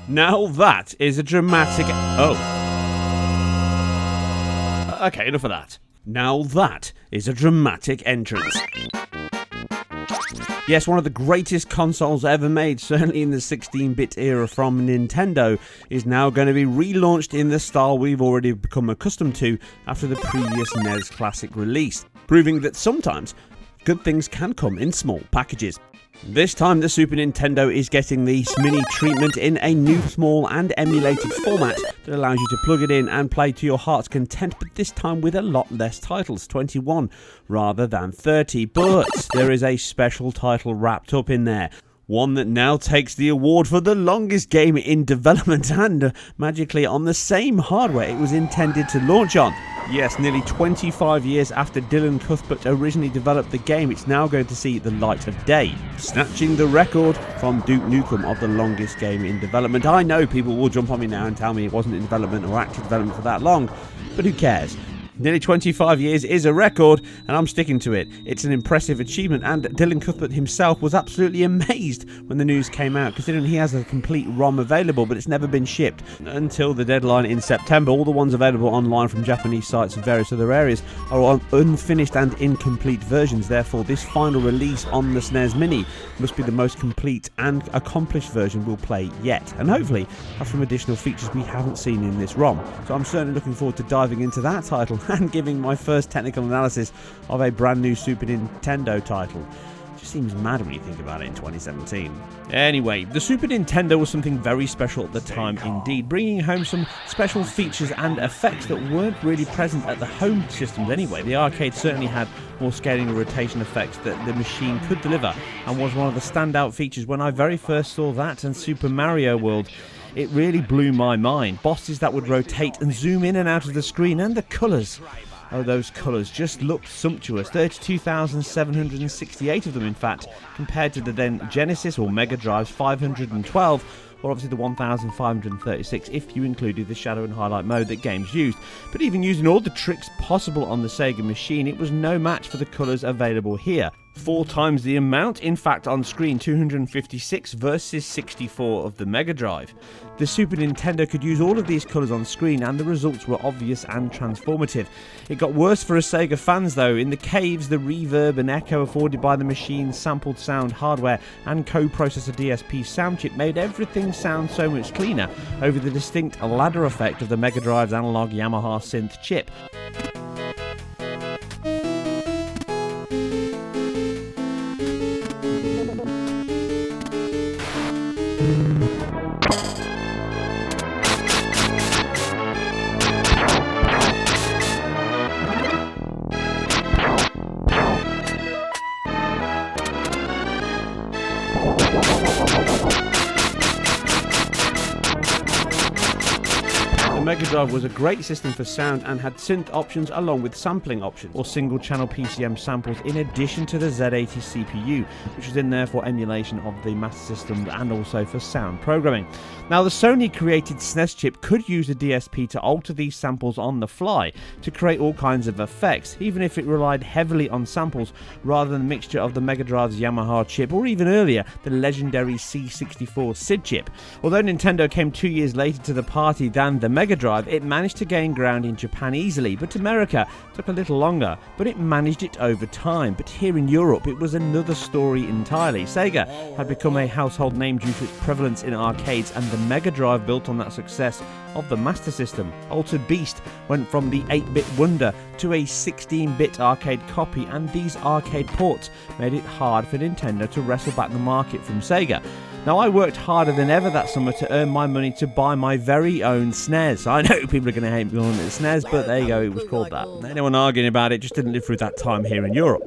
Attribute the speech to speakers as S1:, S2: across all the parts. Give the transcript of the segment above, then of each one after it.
S1: Now that is a dramatic... Oh. Okay, enough of that. Now that is a dramatic entrance. Yes, one of the greatest consoles ever made, certainly in the 16-bit era from Nintendo, is now going to be relaunched in the style we've already become accustomed to after the previous NES Classic release, proving that sometimes good things can come in small packages. This time the Super Nintendo is getting the mini treatment in a new, small and emulated format that allows you to plug it in and play to your heart's content, but this time with a lot less titles, 21 rather than 30. But there is a special title wrapped up in there. One that now takes the award for the longest game in development and magically on the same hardware it was intended to launch on. Yes, nearly 25 years after Dylan Cuthbert originally developed the game, it's now going to see the light of day, snatching the record from Duke Nukem of the longest game in development. I know people will jump on me now and tell me it wasn't in development or active development for that long, but who cares? Nearly 25 years is a record, and I'm sticking to it. It's an impressive achievement, and Dylan Cuthbert himself was absolutely amazed when the news came out, considering he has a complete ROM available, but it's never been shipped until the deadline in September. All the ones available online from Japanese sites and various other areas are on unfinished and incomplete versions. Therefore, this final release on the SNES Mini must be the most complete and accomplished version we'll play yet, and hopefully have some additional features we haven't seen in this ROM. So I'm certainly looking forward to diving into that title and giving my first technical analysis of a brand new Super Nintendo title. Just seems mad when you think about it in 2017. Anyway, the Super Nintendo was something very special at the time indeed, bringing home some special features and effects that weren't really present at the home systems anyway. The arcade certainly had more scaling and rotation effects that the machine could deliver, and was one of the standout features when I very first saw that and Super Mario World. It really blew my mind. Bosses that would rotate and zoom in and out of the screen, and the colours. Oh, those colours just looked sumptuous. 32,768 of them, in fact, compared to the then Genesis or Mega Drive's 512, or obviously the 1,536 if you included the shadow and highlight mode that games used. But even using all the tricks possible on the Sega machine, it was no match for the colours available here. 4 times the amount, in fact on screen 256 versus 64 of the Mega Drive. The Super Nintendo could use all of these colours on screen and the results were obvious and transformative. It got worse for us Sega fans though. In the caves, the reverb and echo afforded by the machine's sampled sound hardware and co-processor DSP sound chip made everything sound so much cleaner over the distinct ladder effect of the Mega Drive's analog Yamaha synth chip. The Mega Drive was a great system for sound and had synth options along with sampling options, or single channel PCM samples, in addition to the Z80 CPU, which was in there for emulation of the Master System and also for sound programming. Now, the Sony created SNES chip could use the DSP to alter these samples on the fly to create all kinds of effects, even if it relied heavily on samples rather than a mixture of the Mega Drive's Yamaha chip, or even earlier, the legendary C64 SID chip. Although Nintendo came 2 years later to the party than the Mega Drive, it managed to gain ground in Japan easily, but America took a little longer, but it managed it over time. But here in Europe, it was another story entirely. Sega had become a household name due to its prevalence in arcades, and the Mega Drive built on that success of the Master System. Altered Beast went from the 8-bit wonder to a 16-bit arcade copy, and these arcade ports made it hard for Nintendo to wrestle back the market from Sega. Now, I worked harder than ever that summer to earn my money to buy my very own SNES. I know people are going to hate me calling it SNES, but there you go, it was called that. Anyone arguing about it just didn't live through that time here in Europe.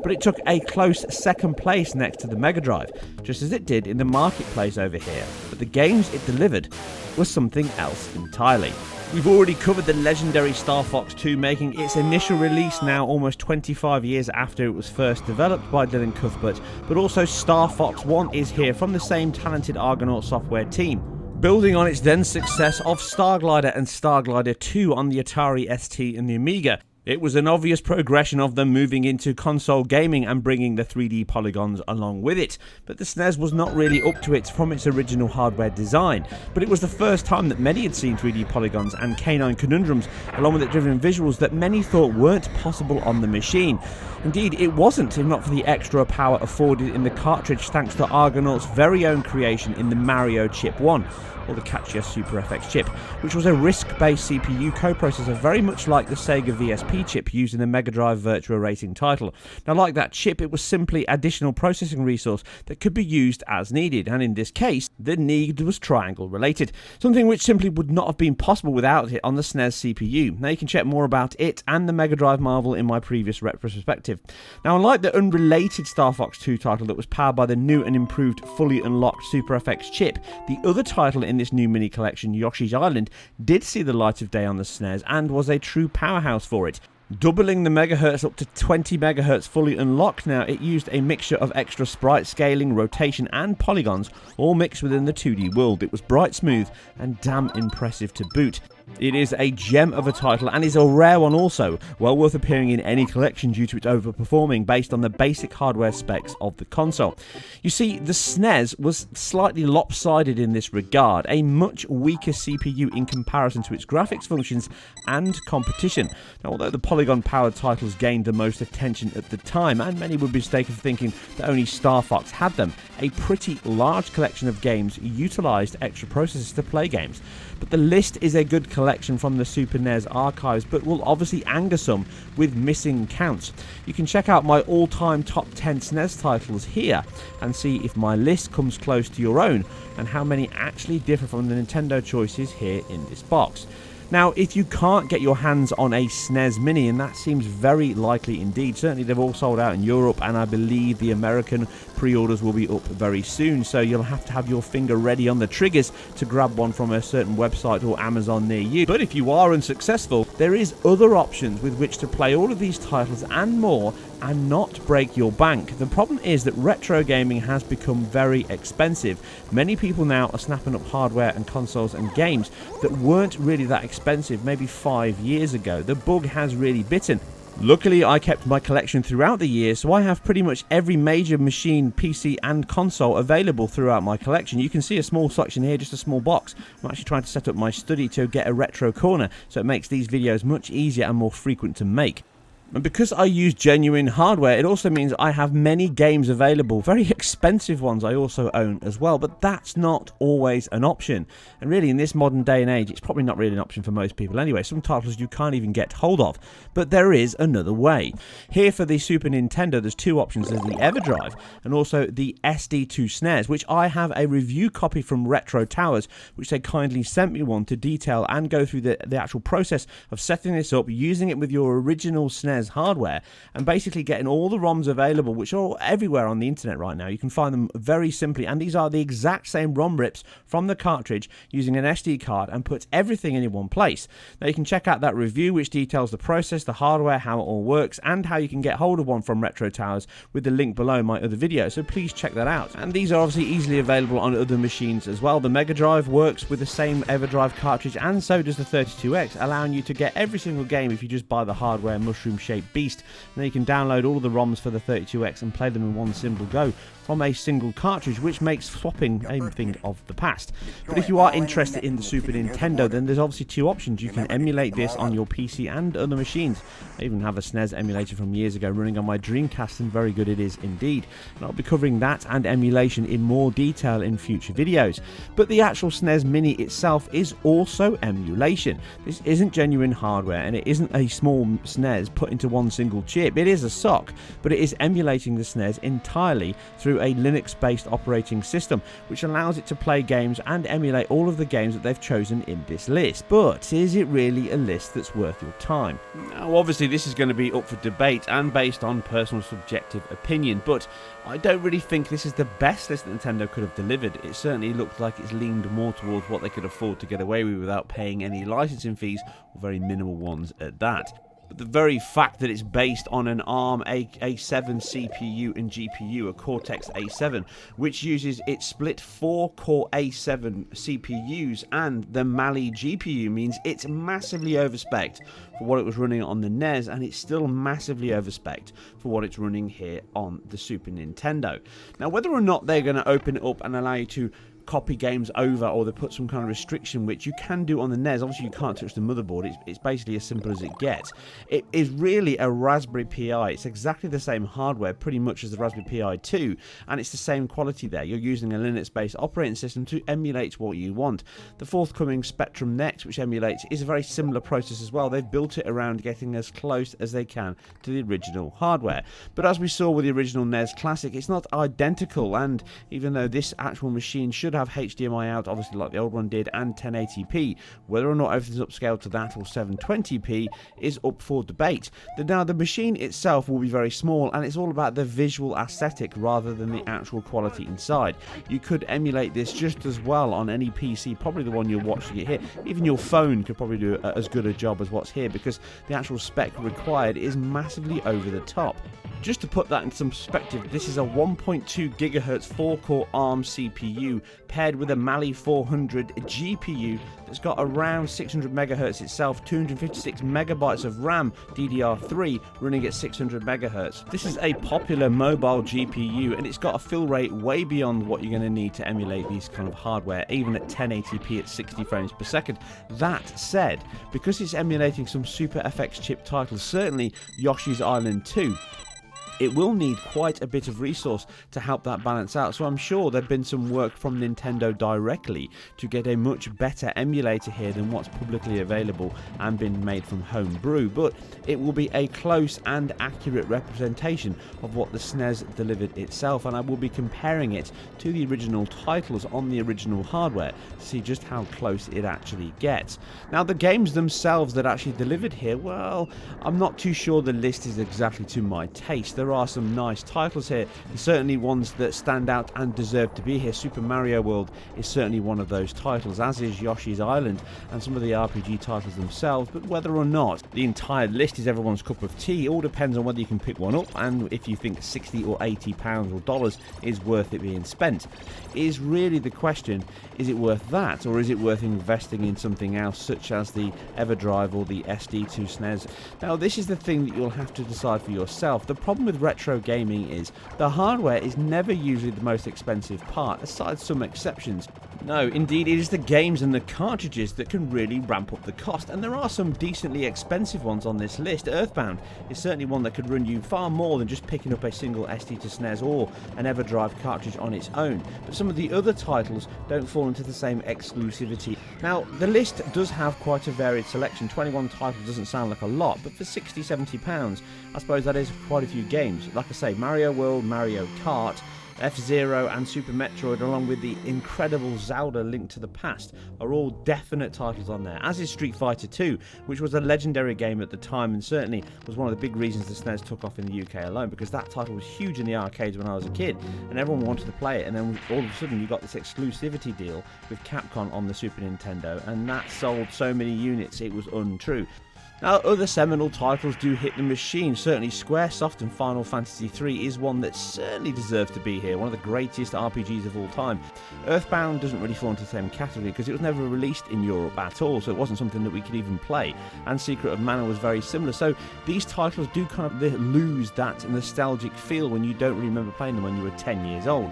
S1: But it took a close second place next to the Mega Drive, just as it did in the marketplace over here. But the games it delivered was something else entirely. We've already covered the legendary Star Fox 2 making its initial release now almost 25 years after it was first developed by Dylan Cuthbert, but also Star Fox 1 is here from the same talented Argonaut software team, building on its then success of Starglider and Starglider 2 on the Atari ST and the Amiga. It was an obvious progression of them moving into console gaming and bringing the 3D polygons along with it, but the SNES was not really up to it from its original hardware design. But it was the first time that many had seen 3D polygons and canine conundrums, along with the driven visuals that many thought weren't possible on the machine. Indeed, it wasn't, if not for the extra power afforded in the cartridge thanks to Argonaut's very own creation in the Mario Chip 1. Or the catchier Super FX chip, which was a RISC-based CPU coprocessor very much like the Sega VSP chip used in the Mega Drive Virtua Racing title. Now, like that chip, it was simply additional processing resource that could be used as needed, and in this case, the need was triangle related, something which simply would not have been possible without it on the SNES CPU. Now, you can check more about it and the Mega Drive Marvel in my previous retrospective. Now, unlike the unrelated Star Fox 2 title that was powered by the new and improved fully unlocked Super FX chip, the other title in this new mini collection, Yoshi's Island, did see the light of day on the SNES and was a true powerhouse for it. Doubling the megahertz up to 20 megahertz fully unlocked now, it used a mixture of extra sprite scaling, rotation and polygons, all mixed within the 2D world. It was bright smooth and damn impressive to boot. It is a gem of a title and is a rare one also, well worth appearing in any collection due to its overperforming based on the basic hardware specs of the console. You see, the SNES was slightly lopsided in this regard, a much weaker CPU in comparison to its graphics functions and competition. Now, although the polygon-powered titles gained the most attention at the time, and many would be mistaken for thinking that only Star Fox had them, a pretty large collection of games utilised extra processors to play games. But the list is a good collection from the Super NES archives, but will obviously anger some with missing counts. You can check out my all-time top 10 SNES titles here and see if my list comes close to your own and how many actually differ from the Nintendo choices here in this box. Now, if you can't get your hands on a SNES Mini, and that seems very likely indeed, certainly they've all sold out in Europe, and I believe the American pre-orders will be up very soon, so you'll have to have your finger ready on the triggers to grab one from a certain website or Amazon near you. But if you are unsuccessful, there is other options with which to play all of these titles and more and not break your bank. The problem is that retro gaming has become very expensive. Many people now are snapping up hardware and consoles and games that weren't really that expensive maybe 5 years ago. The bug has really bitten. Luckily, I kept my collection throughout the year, so I have pretty much every major machine, PC and console available throughout my collection. You can see a small section here, just a small box. I'm actually trying to set up my study to get a retro corner, so it makes these videos much easier and more frequent to make. And because I use genuine hardware, it also means I have many games available, very expensive ones I also own as well, but that's not always an option. And really, in this modern day and age, it's probably not really an option for most people anyway. Some titles you can't even get hold of, but there is another way. Here for the Super Nintendo, there's two options. There's the EverDrive and also the SD2 SNES, which I have a review copy from Retro Towers, which they kindly sent me one to detail and go through the actual process of setting this up, using it with your original SNES hardware, and basically getting all the ROMs available, which are everywhere on the internet right now. You can find them very simply, and these are the exact same ROM rips from the cartridge using an SD card and puts everything in one place. Now you can check out that review which details the process, the hardware, how it all works, and how you can get hold of one from Retro Towers with the link below my other video, so please check that out. And these are obviously easily available on other machines as well. The Mega Drive works with the same EverDrive cartridge, and so does the 32X, allowing you to get every single game if you just buy the hardware mushroom shaped beast. And then you can download all of the ROMs for the 32X and play them in one simple go from a single cartridge, which makes swapping a thing of the past. But if you are interested in the Super Nintendo, then there's obviously two options. You can emulate this on your PC and other machines. I even have a SNES emulator from years ago running on my Dreamcast, and very good it is indeed. And I'll be covering that and emulation in more detail in future videos. But the actual SNES Mini itself is also emulation. This isn't genuine hardware, and it isn't a small SNES put into one single chip. It is a SoC, but it is emulating the SNES entirely through a Linux-based operating system, which allows it to play games and emulate all of the games that they've chosen in this list. But is it really a list that's worth your time? Now, obviously, this is going to be up for debate and based on personal subjective opinion, but I don't really think this is the best list that Nintendo could have delivered. It certainly looks like it's leaned more towards what they could afford to get away with without paying any licensing fees, or very minimal ones at that. But the very fact that it's based on an ARM A7 CPU and GPU, a Cortex A7, which uses its split 4-core A7 CPUs and the Mali GPU, means it's massively overspec'd for what it was running on the NES, and it's still massively overspec'd for what it's running here on the Super Nintendo. Now, whether or not they're going to open it up and allow you to copy games over, or they put some kind of restriction, which you can do on the NES. Obviously, you can't touch the motherboard. It's basically as simple as it gets. It is really a Raspberry Pi. It's exactly the same hardware, pretty much as the Raspberry Pi 2, and it's the same quality there. You're using a Linux-based operating system to emulate what you want. The forthcoming Spectrum Next, which emulates, is a very similar process as well. They've built it around getting as close as they can to the original hardware. But as we saw with the original NES Classic, it's not identical, and even though this actual machine should have HDMI out, obviously like the old one did, and 1080p, whether or not everything's upscaled to that or 720p is up for debate. Now, the machine itself will be very small, and it's all about the visual aesthetic rather than the actual quality inside. You could emulate this just as well on any PC, probably the one you're watching it here. Even your phone could probably do as good a job as what's here, because the actual spec required is massively over the top. Just to put that into some perspective, this is a 1.2 GHz 4-core ARM CPU paired with a Mali 400 GPU that's got around 600 MHz itself, 256 megabytes of RAM DDR3 running at 600 MHz. This is a popular mobile GPU, and it's got a fill rate way beyond what you're going to need to emulate these kind of hardware, even at 1080p at 60 frames per second. That said, because it's emulating some Super FX chip titles, certainly Yoshi's Island 2, it will need quite a bit of resource to help that balance out, so I'm sure there's been some work from Nintendo directly to get a much better emulator here than what's publicly available and been made from homebrew, but it will be a close and accurate representation of what the SNES delivered itself, and I will be comparing it to the original titles on the original hardware to see just how close it actually gets. Now, the games themselves that actually delivered here, well, I'm not too sure the list is exactly to my taste. There are some nice titles here, and certainly ones that stand out and deserve to be here. Super Mario World is certainly one of those titles, as is Yoshi's Island and some of the RPG titles themselves, but whether or not the entire list is everyone's cup of tea all depends on whether you can pick one up, and if you think 60 or 80 pounds or dollars is worth it being spent. Is really the question, is it worth that, or is it worth investing in something else such as the EverDrive or the SD2 SNES? Now, this is the thing that you'll have to decide for yourself. The problem with retro gaming is the hardware is never usually the most expensive part, aside some exceptions. No, indeed, it is the games and the cartridges that can really ramp up the cost, and there are some decently expensive ones on this list. Earthbound is certainly one that could run you far more than just picking up a single SD to SNES or an EverDrive cartridge on its own, but some of the other titles don't fall into the same exclusivity. Now, the list does have quite a varied selection. 21 titles doesn't sound like a lot, but for 60-70 pounds, I suppose that is quite a few games. Like I say, Mario World, Mario Kart, F-Zero and Super Metroid, along with the incredible Zelda Link to the Past, are all definite titles on there, as is Street Fighter 2, which was a legendary game at the time and certainly was one of the big reasons the SNES took off in the UK alone, because that title was huge in the arcades when I was a kid and everyone wanted to play it, and then all of a sudden you got this exclusivity deal with Capcom on the Super Nintendo, and that sold so many units it was untrue. Now, other seminal titles do hit the machine. Certainly Squaresoft and Final Fantasy III is one that certainly deserves to be here, one of the greatest RPGs of all time. Earthbound doesn't really fall into the same category because it was never released in Europe at all, so it wasn't something that we could even play, and Secret of Mana was very similar, so these titles do kind of lose that nostalgic feel when you don't really remember playing them when you were 10 years old.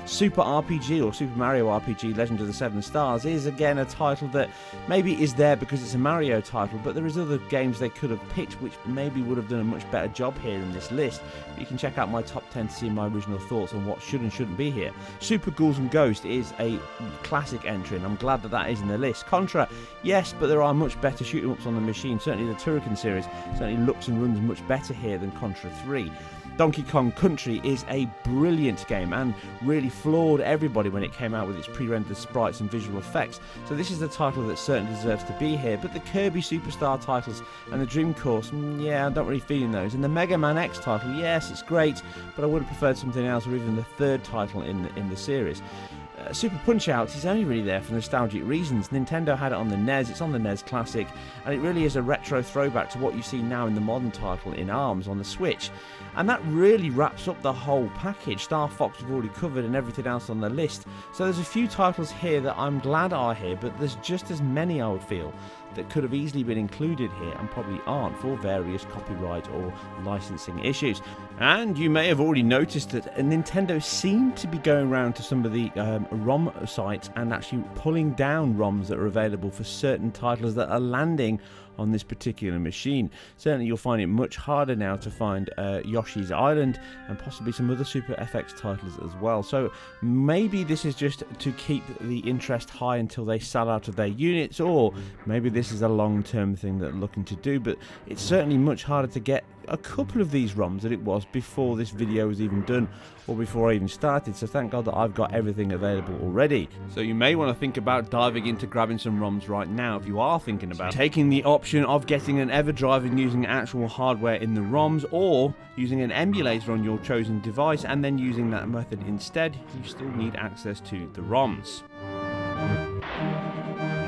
S1: Super RPG or Super Mario RPG Legend of the Seven Stars is again a title that maybe is there because it's a Mario title, but there is other games games they could have picked, which maybe would have done a much better job here in this list. But you can check out my top 10 to see my original thoughts on what should and shouldn't be here. Super Ghouls and Ghosts is a classic entry, and I'm glad that that is in the list. Contra, yes, but there are much better shoot-em-ups on the machine. Certainly the Turrican series certainly looks and runs much better here than Contra 3. Donkey Kong Country is a brilliant game and really floored everybody when it came out with its pre-rendered sprites and visual effects. So this is a title that certainly deserves to be here. But the Kirby Superstar titles and the Dream Course, yeah, I'm not really feeling those. And the Mega Man X title, yes, it's great, but I would have preferred something else, or even the third title in the series. Super Punch-Out is only really there for nostalgic reasons. Nintendo had it on the NES, it's on the NES Classic, and it really is a retro throwback to what you see now in the modern title in ARMS on the Switch. And that really wraps up the whole package. Star Fox we've already covered and everything else on the list. So there's a few titles here that I'm glad are here, but there's just as many, I would feel, that could have easily been included here and probably aren't for various copyright or licensing issues. And you may have already noticed that Nintendo seemed to be going around to some of the ROM sites and actually pulling down ROMs that are available for certain titles that are landing on this particular machine. Certainly you'll find it much harder now to find Yoshi's Island and possibly some other Super FX titles as well. So maybe this is just to keep the interest high until they sell out of their units, or maybe this is a long-term thing that they're looking to do, but it's certainly much harder to get a couple of these ROMs than it was before this video was even done, or before I even started, so thank God that I've got everything available already. So you may want to think about diving into grabbing some ROMs right now if you are thinking about taking the option of getting an EverDrive and using actual hardware in the ROMs, or using an emulator on your chosen device and then using that method instead. You still need access to the ROMs.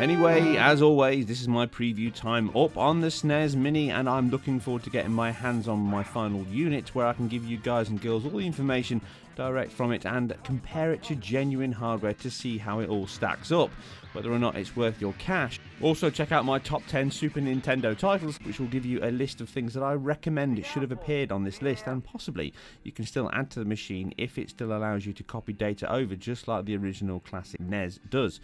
S1: Anyway, as always, this is my preview time up on the SNES Mini, and I'm looking forward to getting my hands on my final unit, where I can give you guys and girls all the information direct from it and compare it to genuine hardware to see how it all stacks up, whether or not it's worth your cash. Also check out my top 10 Super Nintendo titles, which will give you a list of things that I recommend it should have appeared on this list, and possibly you can still add to the machine if it still allows you to copy data over, just like the original classic NES does.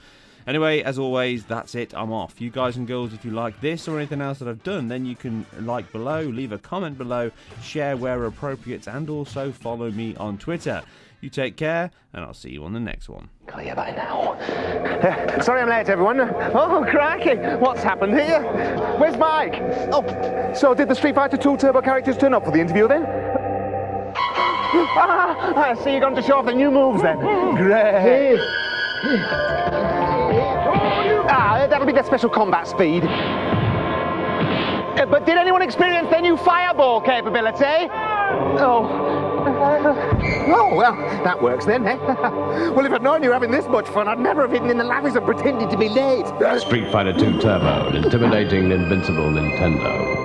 S1: Anyway, as always, that's it. I'm off. You guys and girls, if you like this or anything else that I've done, then you can like below, leave a comment below, share where appropriate, and also follow me on Twitter. You take care, and I'll see you on the next one.
S2: Clear by now. Sorry I'm late, everyone. Oh, crikey. What's happened here? Where's Mike? Oh, so did the Street Fighter 2 Turbo characters turn up for the interview then? I see you're going to show off the new moves then. Great. That'll be their special combat speed. But did anyone experience their new fireball capability? Oh, well, that works then, eh? Well, if I'd known you were having this much fun, I'd never have hidden in the lavvies and pretended to be late.
S3: Street Fighter 2 Turbo, an intimidating, invincible Nintendo.